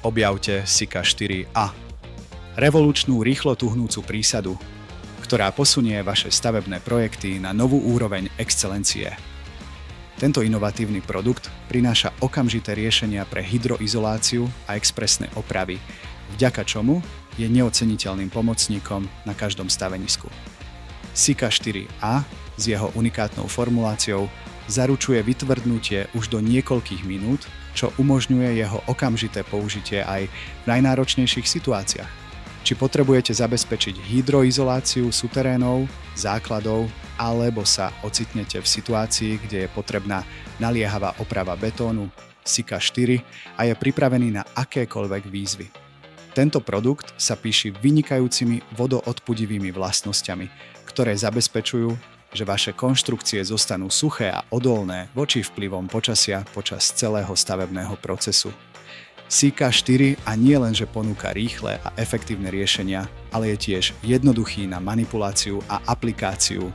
objavte Sika 4A. Revolučnú rýchlo tuhnúcu prísadu, ktorá posunie vaše stavebné projekty na novú úroveň excelencie. Tento inovatívny produkt prináša okamžité riešenia pre hydroizoláciu a expresné opravy, vďaka čomu je neoceniteľným pomocníkom na každom stavenisku. Sika 4A s jeho unikátnou formuláciou zaručuje vytvrdnutie už do niekoľkých minút, čo umožňuje jeho okamžité použitie aj v najnáročnejších situáciách. Či potrebujete zabezpečiť hydroizoláciu suterénov, základov, alebo sa ocitnete v situácii, kde je potrebná naliehavá oprava betónu, Sika 4 a je pripravený na akékoľvek výzvy. Tento produkt sa píši vynikajúcimi vodoodpudivými vlastnosťami, ktoré zabezpečujú, že vaše konštrukcie zostanú suché a odolné voči vplyvom počasia počas celého stavebného procesu. Sika 4 a nie len, že ponúka rýchle a efektívne riešenia, ale je tiež jednoduchý na manipuláciu a aplikáciu